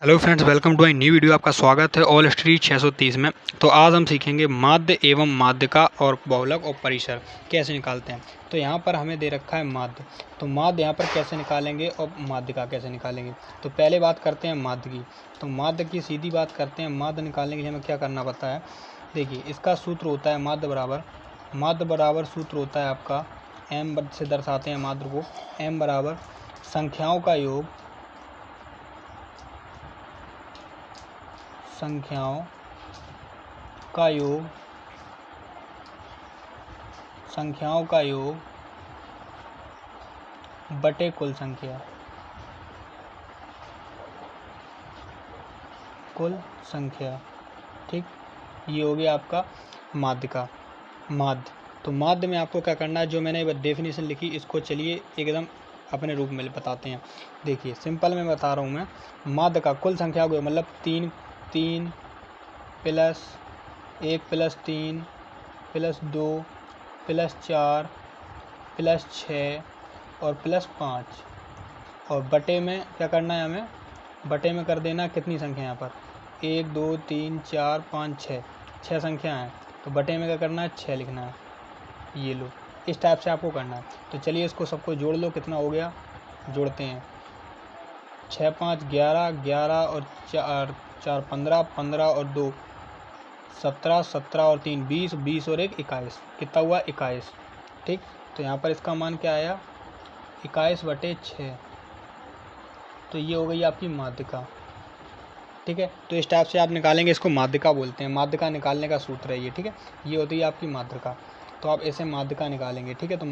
Hello friends, welcome to my new video. आपका स्वागत है ऑल स्ट्रीट 630 में। तो आज हम सीखेंगे माध्य एवं माध्यिका और बहुलक और परिसर कैसे निकालते हैं। तो यहाँ पर हमें दे रखा है माध्य, तो माध्य यहाँ पर कैसे निकालेंगे और माध्यिका कैसे निकालेंगे। तो पहले बात करते हैं माध्य की। तो माध्य की सीधी बात करते हैं। माध्य निकालने के लिए हमें क्या करना पड़ता है। देखिए, इसका सूत्र होता है माध्य बराबर सूत्र होता है आपका m से दर्शाते हैं माध्य को। m बराबर संख्याओं का योग बटे कुल संख्या। ठीक, ये हो गया आपका माध्य का माध्य। तो माध्य में आपको क्या करना है, जो मैंने डेफिनेशन लिखी इसको चलिए एकदम अपने रूप में बताते हैं। देखिए, सिंपल में बता रहा हूँ मैं। माध्य का कुल संख्या को मतलब 3 plus 1 plus 3 plus 2 plus 4 plus 6 और प्लस 5, और बटे में क्या करना है, हमें बटे में कर देना कितनी संख्या यहाँ पर 1 2 3 4 5 6 संख्या है। तो बटे में क्या करना है, 6 लिखना है। ये लो, इस टाइप से आपको करना है। तो चलिए इसको सबको जोड़ लो, कितना हो गया, जोड़ते हैं। 6 5 11 11 और 4 15 15 और 2 17 17 और 3 20 20 और 1 21, कितना हुआ 21। ठीक, तो यहाँ पर इसका मान क्या आया, 21/6। तो ये हो गई आपकी माध्यिका। ठीक है, तो इस टाइप से आप निकालेंगे, इसको माध्यिका बोलते हैं। माध्यिका निकालने का सूत्र है ये। ठीक है, ये होती है आपकी माध्यिका। तो आप ऐसे माध्यिका निकालेंगे। ठीक है, तो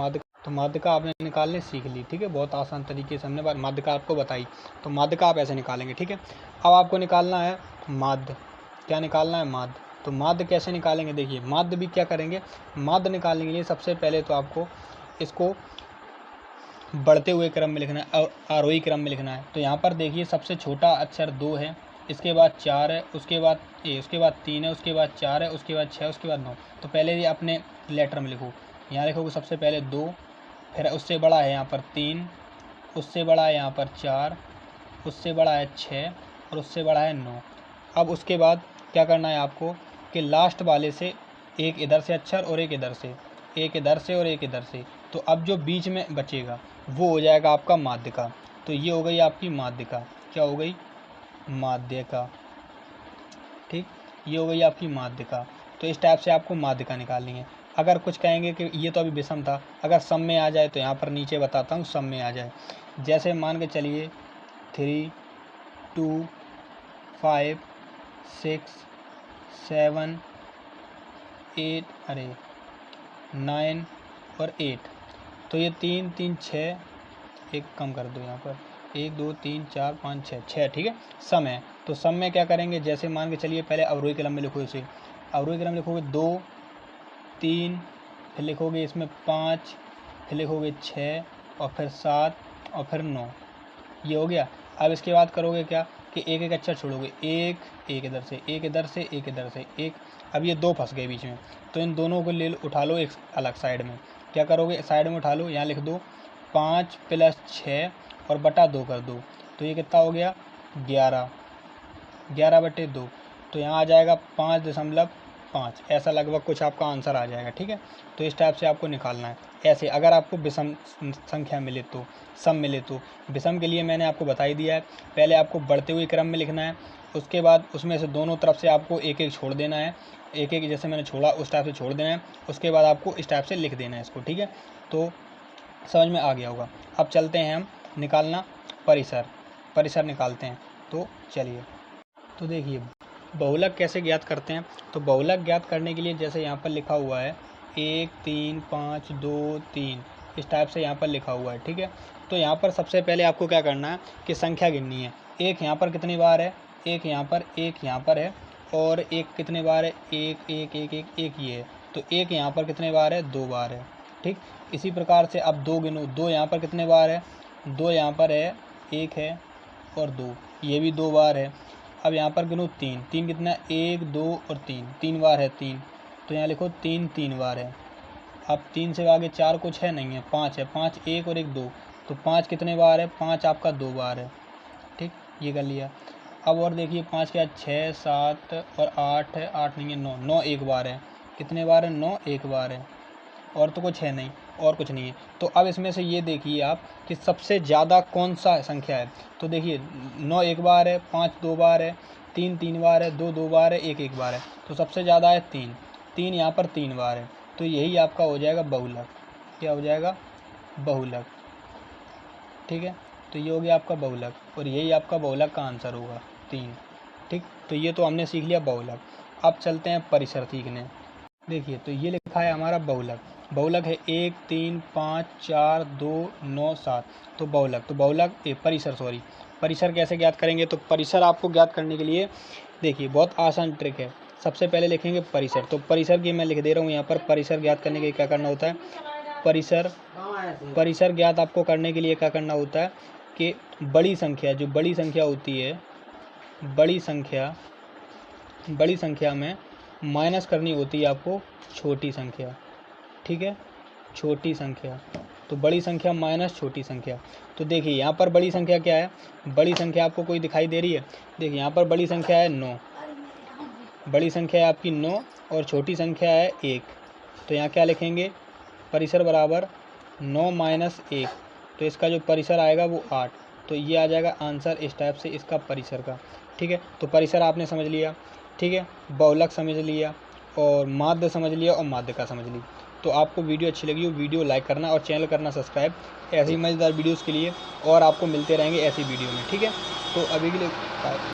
माध्यिका आपने निकालने सीख ली। ठीक है, बहुत आसान तरीके से हमने माध्यिका आपको बताई। तो माध्यिका आप ऐसे निकालेंगे। ठीक है, अब आपको निकालना है माध्य। क्या निकालना है, माध्य। तो माध्य कैसे निकालेंगे, देखिए माध्य भी क्या करेंगे। माध्य निकालने के लिए सबसे पहले तो आपको इसको बढ़ते हुए क्रम में लिखना है, आरोही क्रम में लिखना है। तो यहाँ पर देखिए, सबसे छोटा अक्षर 2 है, इसके बाद 4 है, उसके बाद 3 है, उसके बाद 4 है, उसके बाद 6, उसके बाद 9। तो पहले ये अपने लेटर में लिखो। यहाँ लिखोगे सबसे पहले 2, फिर उससे बड़ा है यहाँ पर 3, उससे बड़ा है यहाँ पर 4, उससे बड़ा है 6 और उससे बड़ा है 9। अब उसके बाद क्या करना है आपको कि लास्ट वाले से एक इधर से अक्षर और एक इधर से, एक इधर से और एक इधर से। तो अब जो बीच में बचेगा वो हो जाएगा आपका माध्यिका। तो ये हो गई आपकी माध्यिका। क्या हो गई, माध्यिका। ठीक, ये हो गई आपकी माध्यिका। तो इस टाइप से आपको माध्यिका निकालनी है। अगर कुछ कहेंगे कि ये तो अभी विषम था, अगर सम में आ जाए तो यहाँ पर नीचे बताता हूँ सम में आ जाए। जैसे मान के चलिए 3 2 5 6 7 8 9 और 8। तो ये 3 3 6, एक कम कर दो यहाँ पर, 1 2 3 4 5 6। ठीक है, सम है। तो सम में क्या करेंगे, जैसे मान के चलिए पहले अवरोही क्रम में लिखो इसे। अवरोही क्रम लिखोगे 2 3, फिर लिखोगे इसमें 5, फिर लिखोगे 6 और फिर 7 और फिर 9। ये हो गया। अब इसके बाद करोगे क्या कि एक एक अक्षर छोड़ोगे, एक इधर से, एक इधर से, एक इधर से, एक। अब ये 2 फंस गए बीच में, तो इन दोनों को उठा लो एक अलग साइड में। क्या करोगे, साइड में उठा लो, यहाँ लिख दो 5 + 6 और बटा 2 कर दो। तो ये कितना हो गया 11, 11/2। तो यहाँ आ जाएगा 5.5। ऐसा लगभग कुछ आपका आंसर आ जाएगा। ठीक है, तो इस टाइप से आपको निकालना है। ऐसे अगर आपको विषम संख्या मिले तो, सम मिले तो। विषम के लिए मैंने आपको बता ही दिया है, पहले आपको बढ़ते हुए क्रम में लिखना है, उसके बाद उसमें से दोनों तरफ से आपको एक एक छोड़ देना है, एक एक जैसे मैंने छोड़ा उस टाइप से छोड़ देना है। उसके बाद आपको इस टाइप से लिख देना है इसको। ठीक है, तो समझ में आ गया होगा। अब चलते हैं हम निकालना परिसर निकालते हैं। तो चलिए, तो देखिए बहुलक कैसे ज्ञात करते हैं। तो बहुलक ज्ञात करने के लिए जैसे यहाँ पर लिखा हुआ है 1 3 5 2 3, इस टाइप से यहाँ पर लिखा हुआ है। ठीक है, तो यहाँ पर सबसे पहले आपको क्या करना है कि संख्या गिननी है। एक यहाँ पर कितनी बार है, एक यहाँ पर है, और एक कितने बार है, एक एक एक एक एक ये है। तो एक यहाँ पर कितने बार है, 2 बार है। ठीक, इसी प्रकार से अब 2 गिनो, 2 यहाँ पर कितने बार है, 2 यहाँ पर है, 1 है और 2, ये भी 2 बार है। अब यहाँ पर गिनो 3, 3 कितना है, 1 2 और 3, 3 बार है 3। तो यहाँ लिखो 3 3 बार है। अब 3 से आगे 4 कुछ है नहीं है, 5 है, 5 1 और 1 2। तो 5 कितने बार है, 5 आपका 2 बार है। ठीक, ये कर लिया। अब और देखिए 5 के 6 7 और 8 है, 8 नहीं है 9, 9 एक बार है। कितने बार है? 9 एक बार है। और तो कुछ है नहीं, और कुछ नहीं है। तो अब इसमें से ये देखिए आप कि सबसे ज़्यादा कौन सा संख्या है। तो देखिए 9 एक बार है, 5 दो बार है, 3 तीन बार है, 2 दो बार है, 1 एक बार है। तो सबसे ज़्यादा है 3, 3 यहाँ पर 3 बार है। तो यही आपका हो जाएगा बहुलक। क्या हो जाएगा? बहुलक। ठीक है, तो ये हो गया आपका बहुलक, और यही आपका बहुलक का आंसर होगा 3। ठीक, तो ये तो हमने सीख लिया बहुलक। अब चलते हैं परिसर सीखने। देखिए तो ये लिखा है हमारा बहुलक। बहुलक है 1 3 5 4 2 9 7। तो बहुलक, तो बहुलक परिसर, सॉरी परिसर कैसे ज्ञात करेंगे? तो परिसर आपको ज्ञात करने के लिए देखिए बहुत आसान ट्रिक है। सबसे पहले लिखेंगे परिसर। तो परिसर की मैं लिख दे रहा हूँ यहाँ पर। परिसर ज्ञात करने के लिए क्या करना होता है? परिसर ज्ञात आपको करने के लिए क्या करना होता है कि बड़ी संख्या, जो बड़ी संख्या होती है, बड़ी संख्या में माइनस करनी होती है आपको छोटी संख्या। ठीक है, छोटी संख्या। तो बड़ी संख्या माइनस छोटी संख्या। तो देखिए यहाँ पर बड़ी संख्या क्या है? बड़ी संख्या आपको कोई दिखाई दे रही है? देखिए यहाँ पर बड़ी संख्या है 9, बड़ी संख्या है आपकी 9, और छोटी संख्या है 1। तो यहाँ क्या लिखेंगे? परिसर बराबर 9 माइनस 1। तो इसका जो परिसर आएगा वो 8। तो ये आ जाएगा आंसर इस टाइप से इसका परिसर का। ठीक है, तो परिसर आपने समझ लिया। ठीक है, बहुलक समझ लिया, और माध्य समझ लिया, और माध्यिका समझ ली। तो आपको वीडियो अच्छी लगी हो वीडियो लाइक करना और चैनल करना सब्सक्राइब ऐसी मज़ेदार वीडियोज़ के लिए, और आपको मिलते रहेंगे ऐसी वीडियो में। ठीक है, तो अभी के लिए बाय।